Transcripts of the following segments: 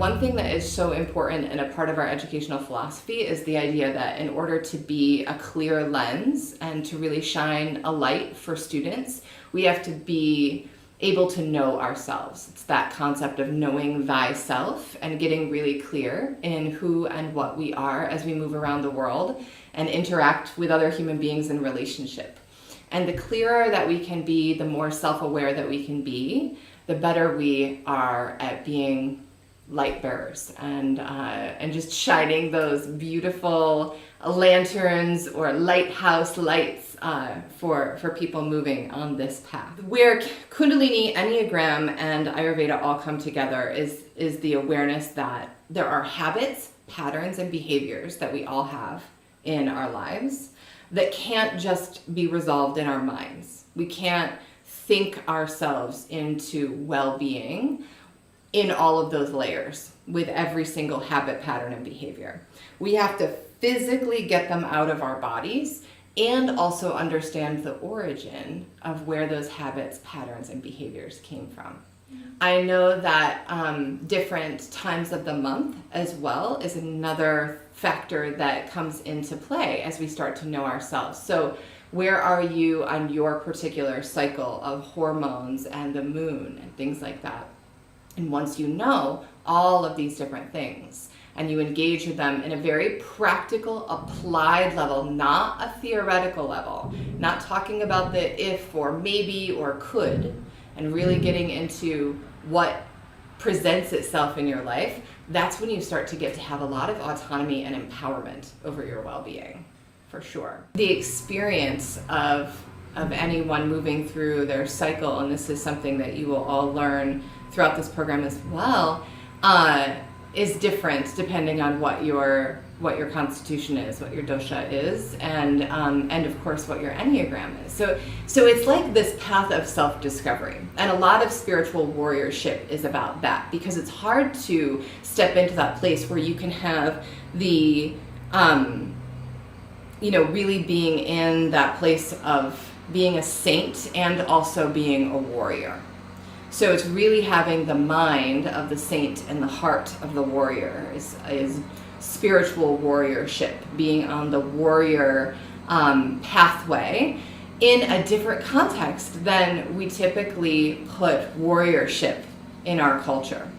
one thing that is so important and a part of our educational philosophy is the idea that in order to be a clear lens and to really shine a light for students, we have to be able to know ourselves. It's that concept of knowing thyself and getting really clear in who and what we are as we move around the world and interact with other human beings in relationship. And the clearer that we can be, the more self-aware that we can be, the better we are at being light bearers and just shining those beautiful lanterns or lighthouse lights for people moving on this path. Where Kundalini, Enneagram, and Ayurveda all come together is the awareness that there are habits, patterns, and behaviors that we all have in our lives that can't just be resolved in our minds. We can't think ourselves into well-being in all of those layers with every single habit, pattern, and behavior. We have to physically get them out of our bodies and also understand the origin of where those habits, patterns, and behaviors came from. I know that different times of the month as well is another factor that comes into play as we start to know ourselves. So where are you on your particular cycle of hormones and the moon and things like that? And once you know all of these different things and you engage with them in a very practical, applied level, not a theoretical level, not talking about the if or maybe or could, and really getting into what presents itself in your life, that's when you start to get to have a lot of autonomy and empowerment over your well-being, for sure. The experience of anyone moving through their cycle, and this is something that you will all learn throughout this program as well, is different depending on what your constitution is, what your dosha is, and of course what your Enneagram is. So it's like this path of self-discovery, and a lot of spiritual warriorship is about that, because it's hard to step into that place where you can have the really being in that place of being a saint and also being a warrior. So it's really having the mind of the saint and the heart of the warrior is spiritual warriorship, being on the warrior pathway in a different context than we typically put warriorship in our culture.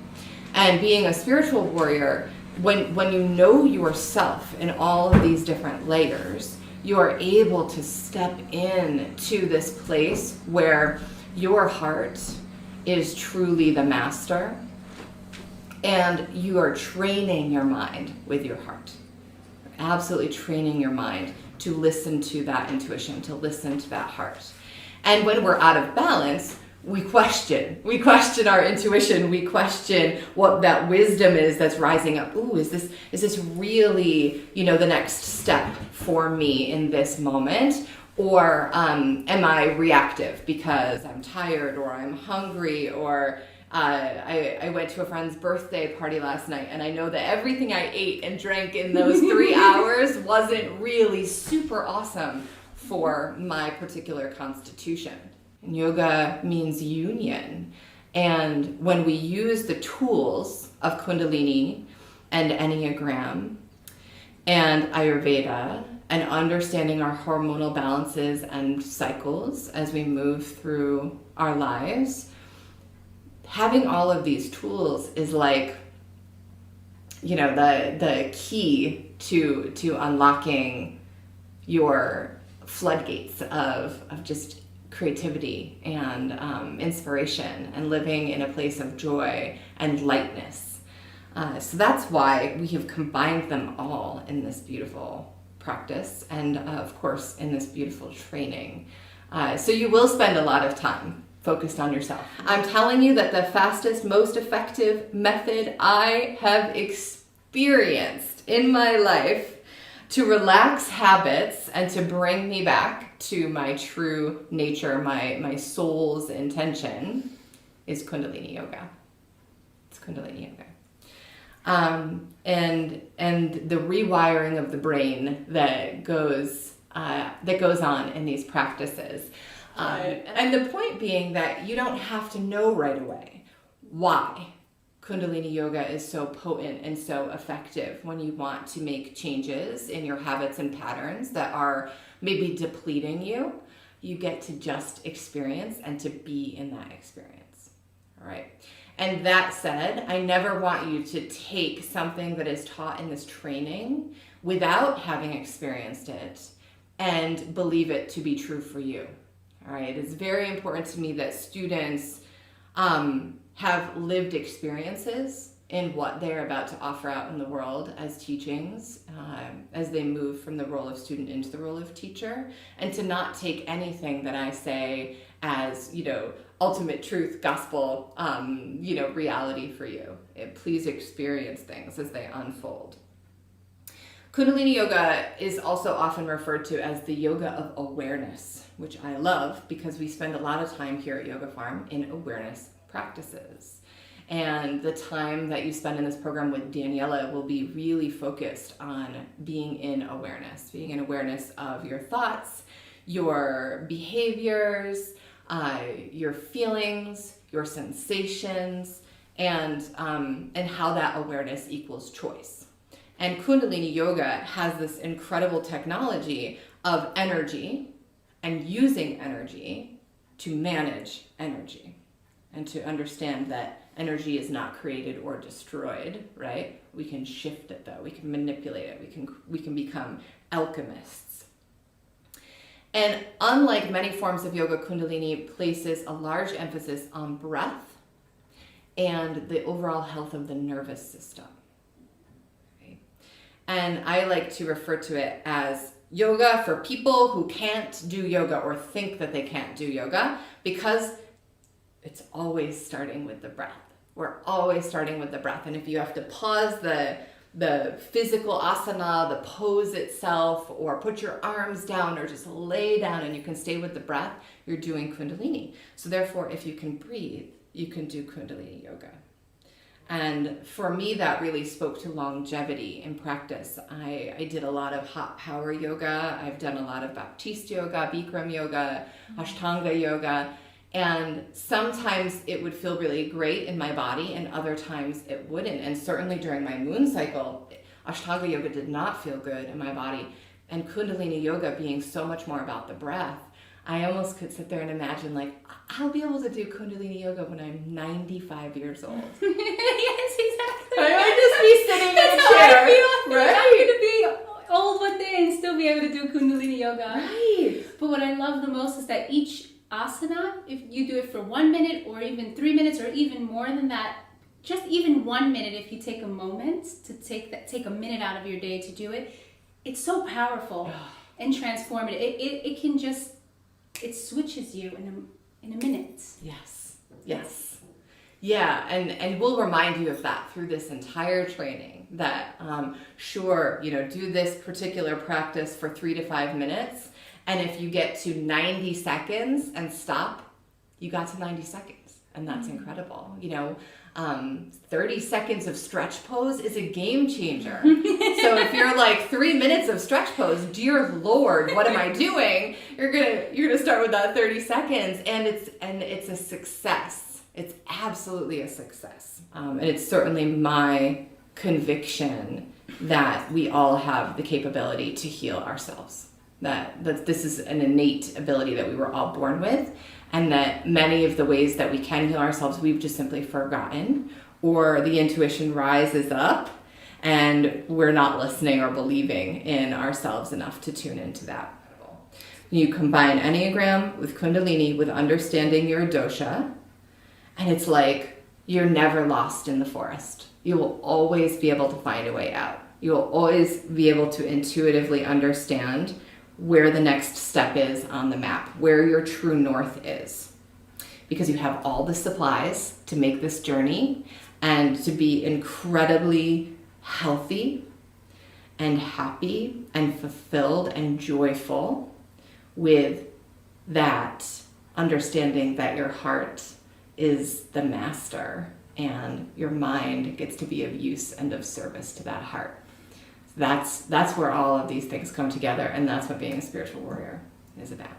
And being a spiritual warrior, when you know yourself in all of these different layers, you are able to step in to this place where your heart is truly the master, and you are training your mind with your heart. Absolutely training your mind to listen to that intuition, to listen to that heart. And when we're out of balance, we question our intuition, we question what that wisdom is that's rising up. Ooh, is this really, the next step for me in this moment? Or am I reactive because I'm tired or I'm hungry, or I went to a friend's birthday party last night and I know that everything I ate and drank in those 3 hours wasn't really super awesome for my particular constitution. And yoga means union. And when we use the tools of Kundalini and Enneagram and Ayurveda, and understanding our hormonal balances and cycles as we move through our lives, having all of these tools is like, the key to unlocking your floodgates of just creativity and inspiration and living in a place of joy and lightness. So that's why we have combined them all in this beautiful practice and of course in this beautiful training. So you will spend a lot of time focused on yourself. I'm telling you that the fastest, most effective method I have experienced in my life to relax habits and to bring me back to my true nature, my soul's intention, is Kundalini Yoga. It's Kundalini Yoga. And the rewiring of the brain that goes on in these practices. And the point being that you don't have to know right away why Kundalini Yoga is so potent and so effective when you want to make changes in your habits and patterns that are maybe depleting you. You get to just experience and to be in that experience. All right. And that said, I never want you to take something that is taught in this training without having experienced it and believe it to be true for you. All right. It's very important to me that students have lived experiences in what they're about to offer out in the world as teachings, as they move from the role of student into the role of teacher, and to not take anything that I say as, ultimate truth, gospel, reality for you. Please experience things as they unfold. Kundalini Yoga is also often referred to as the yoga of awareness, which I love because we spend a lot of time here at Yoga Farm in awareness practices. And the time that you spend in this program with Daniela will be really focused on being in awareness of your thoughts, your behaviors, your feelings, your sensations, and how that awareness equals choice. And Kundalini Yoga has this incredible technology of energy and using energy to manage energy and to understand that energy is not created or destroyed, right? We can shift it though. We can manipulate it. We can become alchemists. And unlike many forms of yoga, Kundalini places a large emphasis on breath and the overall health of the nervous system. Okay? And I like to refer to it as yoga for people who can't do yoga or think that they can't do yoga, because it's always starting with the breath. We're always starting with the breath. And if you have to pause the physical asana, the pose itself, or put your arms down or just lay down and you can stay with the breath, you're doing Kundalini. So therefore, if you can breathe, you can do Kundalini Yoga. And for me, that really spoke to longevity in practice. I did a lot of hot power yoga. I've done a lot of Baptiste yoga, Bikram yoga, Ashtanga yoga. And sometimes it would feel really great in my body and other times it wouldn't. And certainly during my moon cycle, Ashtanga yoga did not feel good in my body. And Kundalini Yoga being so much more about the breath, I almost could sit there and imagine, like, I'll be able to do Kundalini Yoga when I'm 95 years old. Yes, exactly. I might just be sitting in a chair. Right? I'm going to be old one day and still be able to do Kundalini Yoga. Right. But what I love the most is that each asana, if you do it for 1 minute or even 3 minutes or even more than that, just even 1 minute, if you take a moment to take a minute out of your day to do it, it's so powerful and transformative. It can just, it switches you in a minute. Yes. Yeah, and we'll remind you of that through this entire training, that sure, do this particular practice for 3 to 5 minutes, and if you get to 90 seconds and stop, you got to 90 seconds, and that's incredible. 30 seconds of stretch pose is a game changer. So if you're like 3 minutes of stretch pose, dear Lord, what am I doing? You're gonna start with that 30 seconds, and it's a success. It's absolutely a success, and it's certainly my conviction that we all have the capability to heal ourselves. That this is an innate ability that we were all born with, and that many of the ways that we can heal ourselves we've just simply forgotten, or the intuition rises up and we're not listening or believing in ourselves enough to tune into that. You combine Enneagram with Kundalini with understanding your dosha, and it's like you're never lost in the forest. You will always be able to find a way out. You will always be able to intuitively understand where the next step is on the map, where your true north is. Because you have all the supplies to make this journey and to be incredibly healthy and happy and fulfilled and joyful with that understanding that your heart is the master and your mind gets to be of use and of service to that heart. That's where all of these things come together, and that's what being a spiritual warrior is about.